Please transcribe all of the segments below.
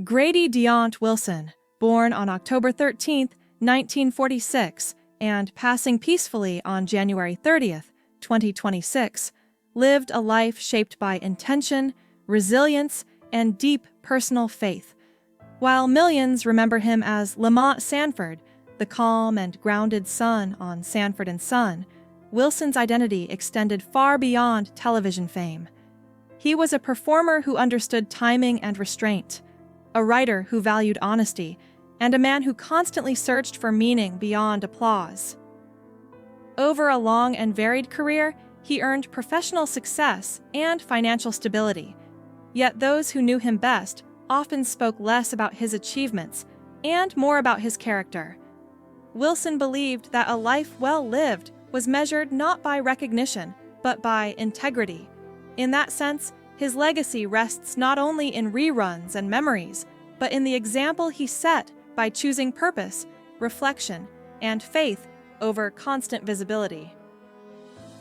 Grady Demond Wilson, born on October 13, 1946, and passing peacefully on January 30, 2026, lived a life shaped by intention, resilience, and deep personal faith. While millions remember him as Lamont Sanford, the calm and grounded son on Sanford and Son, Wilson's identity extended far beyond television fame. He was a performer who understood timing and restraint, a writer who valued honesty, and a man who constantly searched for meaning beyond applause. Over a long and varied career, he earned professional success and financial stability. Yet those who knew him best often spoke less about his achievements and more about his character. Wilson believed that a life well lived was measured not by recognition, but by integrity. In that sense, his legacy rests not only in reruns and memories, but in the example he set by choosing purpose, reflection, and faith over constant visibility.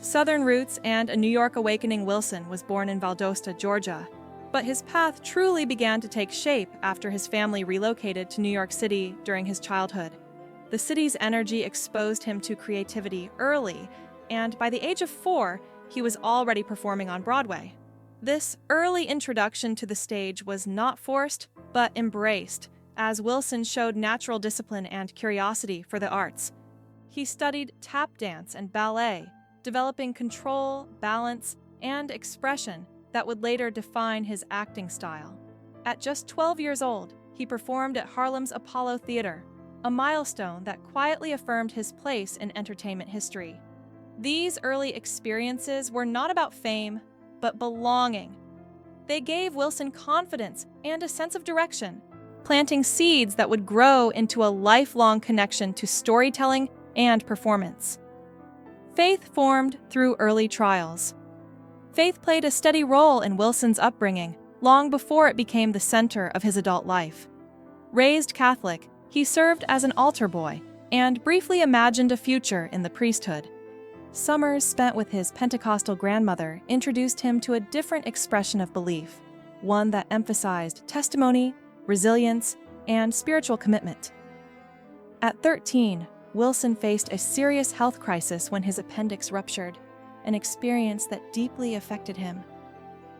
Southern roots and a New York awakening, Wilson was born in Valdosta, Georgia, but his path truly began to take shape after his family relocated to New York City during his childhood. The city's energy exposed him to creativity early, and by the age of 4, he was already performing on Broadway. This early introduction to the stage was not forced, but embraced, as Wilson showed natural discipline and curiosity for the arts. He studied tap dance and ballet, developing control, balance, and expression that would later define his acting style. At just 12 years old, he performed at Harlem's Apollo Theater, a milestone that quietly affirmed his place in entertainment history. These early experiences were not about fame, but belonging. They gave Wilson confidence and a sense of direction, planting seeds that would grow into a lifelong connection to storytelling and performance. Faith formed through early trials. Faith played a steady role in Wilson's upbringing, long before it became the center of his adult life. Raised Catholic, he served as an altar boy and briefly imagined a future in the priesthood. Summers spent with his Pentecostal grandmother introduced him to a different expression of belief, one that emphasized testimony, resilience, and spiritual commitment. At 13, Wilson faced a serious health crisis when his appendix ruptured, an experience that deeply affected him.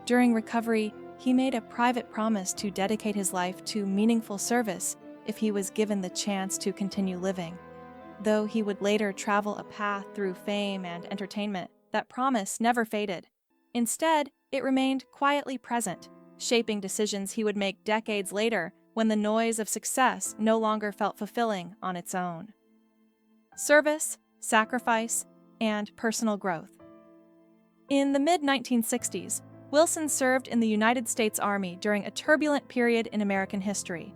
During recovery, he made a private promise to dedicate his life to meaningful service if he was given the chance to continue living. Though he would later travel a path through fame and entertainment, that promise never faded. Instead, it remained quietly present, shaping decisions he would make decades later when the noise of success no longer felt fulfilling on its own. Service, sacrifice, and personal growth. In the mid-1960s, Wilson served in the United States Army during a turbulent period in American history.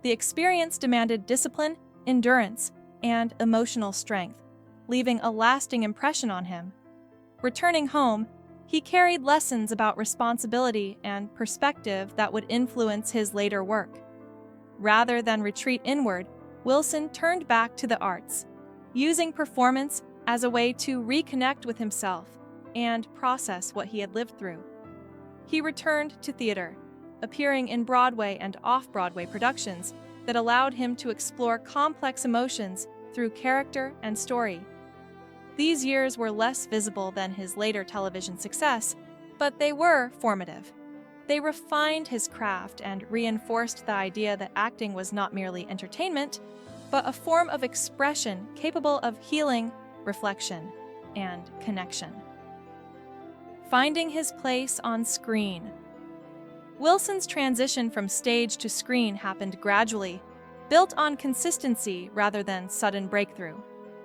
The experience demanded discipline, endurance, and emotional strength, leaving a lasting impression on him. Returning home, he carried lessons about responsibility and perspective that would influence his later work. Rather than retreat inward, Wilson turned back to the arts, using performance as a way to reconnect with himself and process what he had lived through. He returned to theater, appearing in Broadway and off-Broadway productions that allowed him to explore complex emotions through character and story. These years were less visible than his later television success, but they were formative. They refined his craft and reinforced the idea that acting was not merely entertainment, but a form of expression capable of healing, reflection, and connection. Finding his place on screen. Wilson's transition from stage to screen happened gradually, built on consistency rather than sudden breakthrough.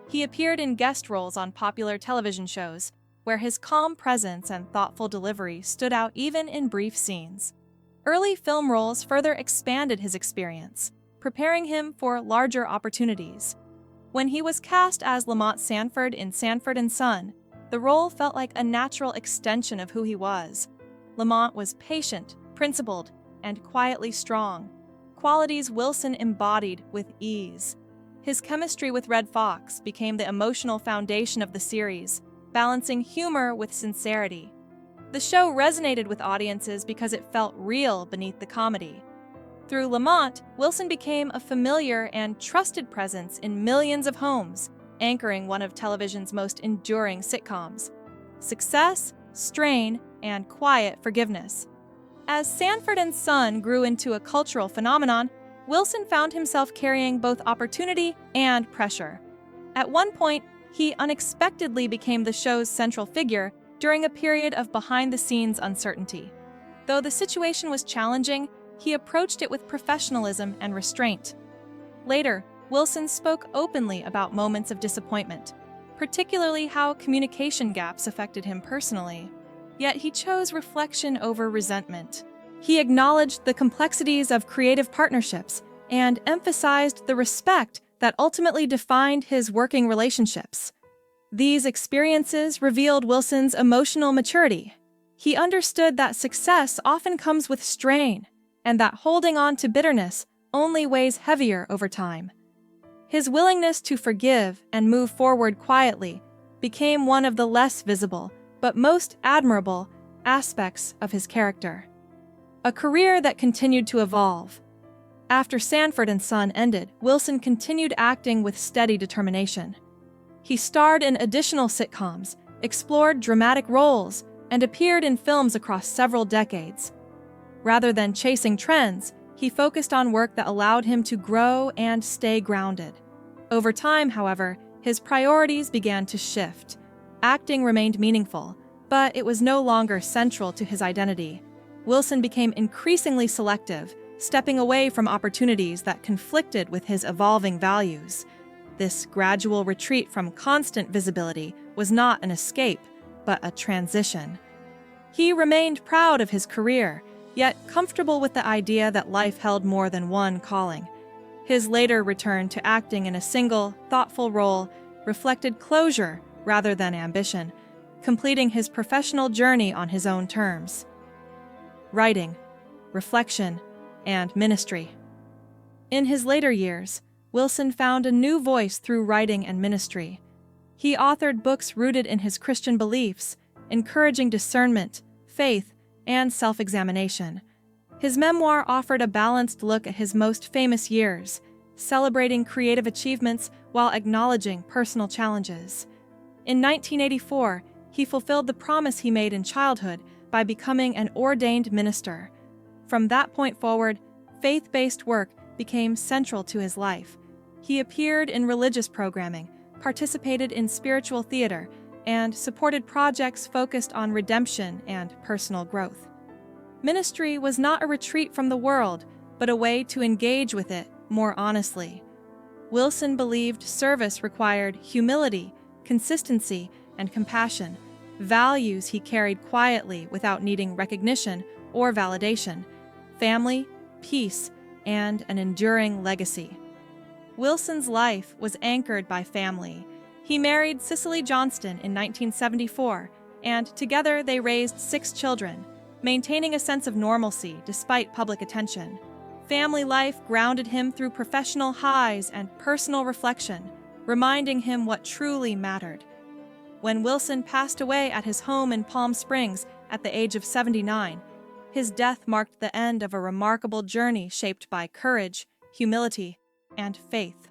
He appeared in guest roles on popular television shows, where his calm presence and thoughtful delivery stood out even in brief scenes. Early film roles further expanded his experience, preparing him for larger opportunities. When he was cast as Lamont Sanford in Sanford and Son, the role felt like a natural extension of who he was. Lamont was patient, principled, and quietly strong, qualities Wilson embodied with ease. His chemistry with Red Fox became the emotional foundation of the series, balancing humor with sincerity. The show resonated with audiences because it felt real beneath the comedy. Through Lamont, Wilson became a familiar and trusted presence in millions of homes, anchoring one of television's most enduring sitcoms. Success, strain, and quiet forgiveness. As Sanford and Son grew into a cultural phenomenon, Wilson found himself carrying both opportunity and pressure. At one point, he unexpectedly became the show's central figure during a period of behind-the-scenes uncertainty. Though the situation was challenging, he approached it with professionalism and restraint. Later, Wilson spoke openly about moments of disappointment, particularly how communication gaps affected him personally. Yet he chose reflection over resentment. He acknowledged the complexities of creative partnerships and emphasized the respect that ultimately defined his working relationships. These experiences revealed Wilson's emotional maturity. He understood that success often comes with strain, and that holding on to bitterness only weighs heavier over time. His willingness to forgive and move forward quietly became one of the less visible, but most admirable, aspects of his character. A career that continued to evolve. After Sanford and Son ended, Wilson continued acting with steady determination. He starred in additional sitcoms, explored dramatic roles, and appeared in films across several decades. Rather than chasing trends, he focused on work that allowed him to grow and stay grounded. Over time, however, his priorities began to shift. Acting remained meaningful, but it was no longer central to his identity. Wilson became increasingly selective, stepping away from opportunities that conflicted with his evolving values. This gradual retreat from constant visibility was not an escape, but a transition. He remained proud of his career, yet comfortable with the idea that life held more than one calling. His later return to acting in a single, thoughtful role reflected closure rather than ambition, completing his professional journey on his own terms. Writing, reflection, and ministry. In his later years, Wilson found a new voice through writing and ministry. He authored books rooted in his Christian beliefs, encouraging discernment, faith, and self-examination. His memoir offered a balanced look at his most famous years, celebrating creative achievements while acknowledging personal challenges. In 1984, he fulfilled the promise he made in childhood by becoming an ordained minister. From that point forward, faith-based work became central to his life. He appeared in religious programming, participated in spiritual theater, and supported projects focused on redemption and personal growth. Ministry was not a retreat from the world, but a way to engage with it more honestly. Wilson believed service required humility, consistency, and compassion, values he carried quietly without needing recognition or validation, family, peace, and an enduring legacy. Wilson's life was anchored by family. He married Cicely Johnston in 1974, and together they raised 6 children, maintaining a sense of normalcy despite public attention. Family life grounded him through professional highs and personal reflection, reminding him what truly mattered. When Wilson passed away at his home in Palm Springs at the age of 79, his death marked the end of a remarkable journey shaped by courage, humility, and faith.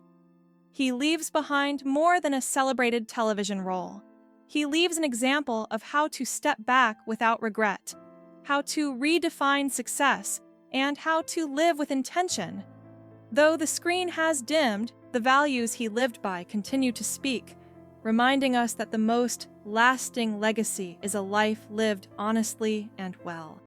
He leaves behind more than a celebrated television role. He leaves an example of how to step back without regret, how to redefine success, and how to live with intention. Though the screen has dimmed, the values he lived by continue to speak, reminding us that the most lasting legacy is a life lived honestly and well.